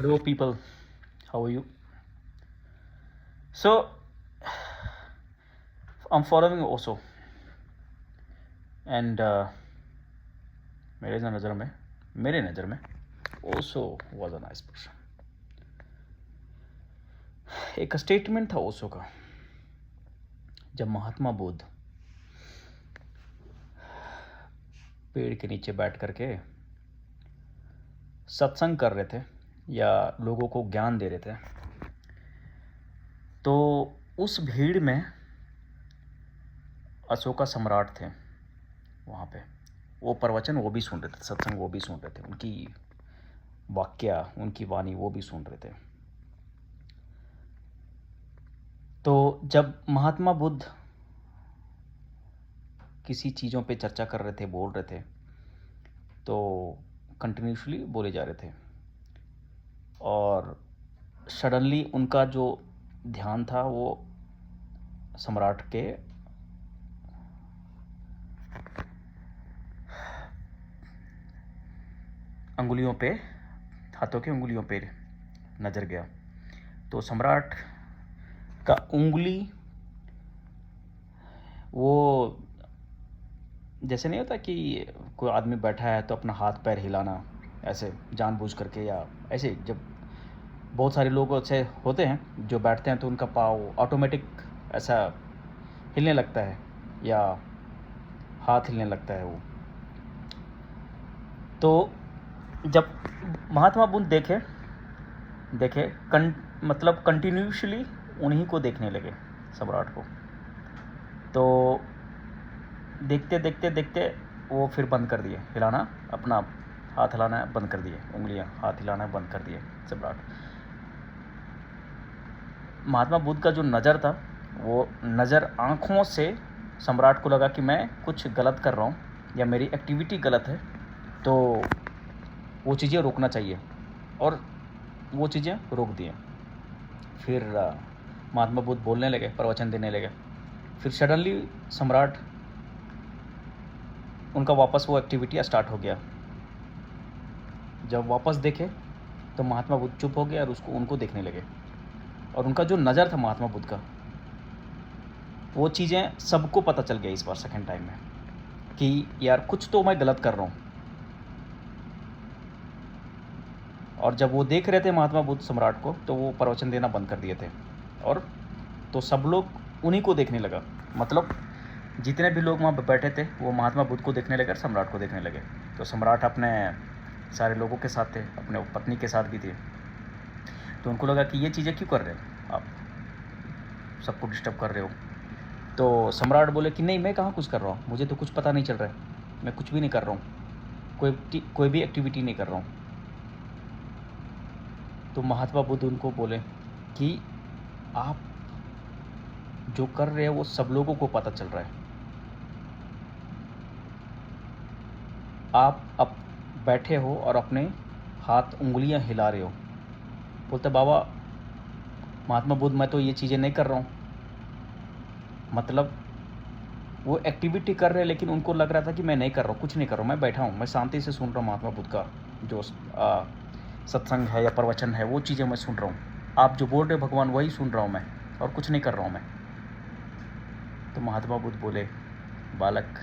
Hello, people. How are you? So, I'm following Osho, and मेरे नज़र में Osho was a nice person. एक statement था ओशो का, जब महात्मा बुद्ध पेड़ के नीचे बैठ करके सत्संग कर रहे थे या लोगों को ज्ञान दे रहे थे, तो उस भीड़ में अशोका सम्राट थे वहाँ पे। वो प्रवचन वो भी सुन रहे थे, सत्संग वो भी सुन रहे थे, उनकी वाक्या, उनकी वाणी वो भी सुन रहे थे। तो जब महात्मा बुद्ध किसी चीज़ों पे चर्चा कर रहे थे, बोल रहे थे, तो कंटिन्यूसली बोले जा रहे थे, और सडनली उनका जो ध्यान था वो सम्राट के अंगुलियों पे, हाथों की उंगलियों पे नज़र गया। तो सम्राट का उंगली, वो जैसे नहीं होता कि कोई आदमी बैठा है तो अपना हाथ पैर हिलाना ऐसे जानबूझ करके, या ऐसे जब बहुत सारे लोग ऐसे होते हैं जो बैठते हैं तो उनका पाँव ऑटोमेटिक ऐसा हिलने लगता है या हाथ हिलने लगता है वो। तो जब महात्मा बुद्ध देखे मतलब कंटिन्यूसली उन्हीं को देखने लगे, सम्राट को। तो देखते देखते देखते वो फिर बंद कर दिए हिलाना, अपना हाथ हिलाना बंद कर दिए, उंगलियां हाथ हिलाना बंद कर दिए सम्राट। महात्मा बुद्ध का जो नज़र था, वो नज़र आँखों से सम्राट को लगा कि मैं कुछ गलत कर रहा हूँ या मेरी एक्टिविटी गलत है, तो वो चीज़ें रोकना चाहिए, और वो चीज़ें रोक दिए। फिर महात्मा बुद्ध बोलने लगे, प्रवचन देने लगे। फिर सडनली सम्राट, उनका वापस वो एक्टिविटी स्टार्ट हो गया। जब वापस देखे तो महात्मा बुद्ध चुप हो गए और उनको देखने लगे, और उनका जो नज़र था महात्मा बुद्ध का, वो चीज़ें सबको पता चल गया इस बार सेकेंड टाइम में कि यार कुछ तो मैं गलत कर रहा हूँ। और जब वो देख रहे थे महात्मा बुद्ध सम्राट को, तो वो प्रवचन देना बंद कर दिए थे, और तो सब लोग उन्हीं को देखने लगा। मतलब जितने भी लोग वहाँ बैठे थे वो महात्मा बुद्ध को देखने लगे और सम्राट को देखने लगे। तो सम्राट अपने सारे लोगों के साथ थे, अपने पत्नी के साथ भी थे। तो उनको लगा कि ये चीज़ें क्यों कर रहे हो आप, सबको डिस्टर्ब कर रहे हो। तो सम्राट बोले कि नहीं, मैं कहाँ कुछ कर रहा हूँ, मुझे तो कुछ पता नहीं चल रहा है, मैं कुछ भी नहीं कर रहा हूँ, कोई भी एक्टिविटी नहीं कर रहा हूँ। तो महात्मा बुद्ध उनको बोले कि आप जो कर रहे हैं वो सब लोगों को पता चल रहा है, आप अब बैठे हो और अपने हाथ उंगलियां हिला रहे हो। बोलते बाबा महात्मा बुद्ध, मैं तो ये चीज़ें नहीं कर रहा हूँ। मतलब वो एक्टिविटी कर रहे हैं, लेकिन उनको लग रहा था कि मैं नहीं कर रहा हूँ, कुछ नहीं कर रहा हूँ, मैं बैठा हूँ, मैं शांति से सुन रहा हूँ महात्मा बुद्ध का जो सत्संग है या प्रवचन है, वो चीज़ें मैं सुन रहा हूँ। आप जो बोल रहे हो भगवान, वही सुन रहा हूँ मैं, और कुछ नहीं कर रहा हूँ मैं। तो महात्मा बुद्ध बोले, बालक,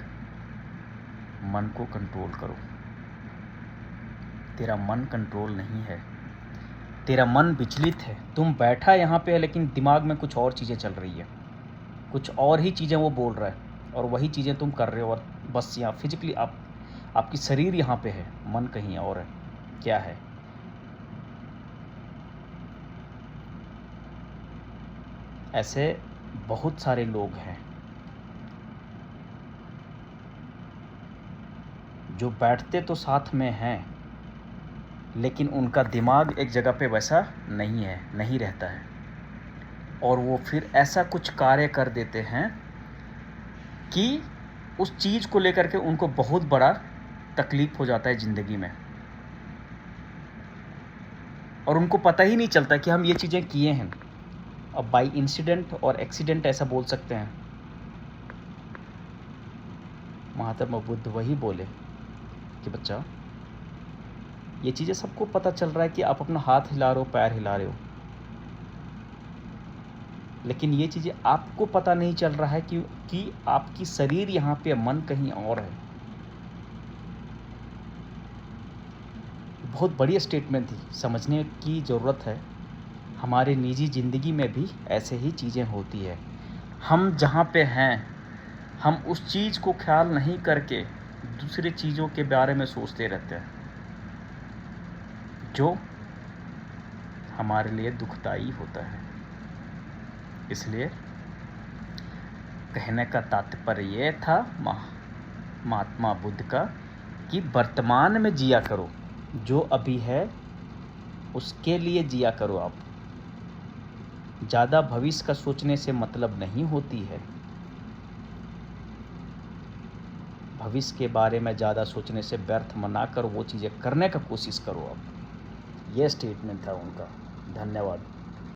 मन को कंट्रोल करो। तेरा मन कंट्रोल नहीं है, तेरा मन विचलित है। तुम बैठा यहाँ पे है, लेकिन दिमाग में कुछ और चीज़ें चल रही है, कुछ और ही चीज़ें वो बोल रहा है, और वही चीज़ें तुम कर रहे हो। और बस यहाँ फिजिकली आपकी शरीर यहाँ पे है, मन कहीं और है। क्या है? ऐसे बहुत सारे लोग हैं जो बैठते तो साथ में हैं, लेकिन उनका दिमाग एक जगह पे वैसा नहीं रहता है, और वो फिर ऐसा कुछ कार्य कर देते हैं कि उस चीज़ को लेकर के उनको बहुत बड़ा तकलीफ़ हो जाता है ज़िंदगी में, और उनको पता ही नहीं चलता कि हम ये चीज़ें किए हैं। अब बाई इंसिडेंट और एक्सीडेंट ऐसा बोल सकते हैं। महात्मा बुद्ध वही बोले कि बच्चा, ये चीज़ें सबको पता चल रहा है कि आप अपना हाथ हिला रहे हो, पैर हिला रहे हो, लेकिन ये चीज़ें आपको पता नहीं चल रहा है कि आपकी शरीर यहाँ पे, मन कहीं और है। बहुत बड़ी स्टेटमेंट थी, समझने की ज़रूरत है। हमारे निजी ज़िंदगी में भी ऐसे ही चीज़ें होती है। हम जहाँ पे हैं, हम उस चीज़ को ख्याल नहीं करके दूसरे चीज़ों के बारे में सोचते रहते हैं, जो हमारे लिए दुखदाई होता है। इसलिए कहने का तात्पर्य ये था महात्मा बुद्ध का कि वर्तमान में जिया करो, जो अभी है उसके लिए जिया करो। आप ज़्यादा भविष्य का सोचने से मतलब नहीं होती है। भविष्य के बारे में ज़्यादा सोचने से व्यर्थ मना कर वो चीज़ें करने का कोशिश करो आप। ये स्टेटमेंट था उनका। धन्यवाद।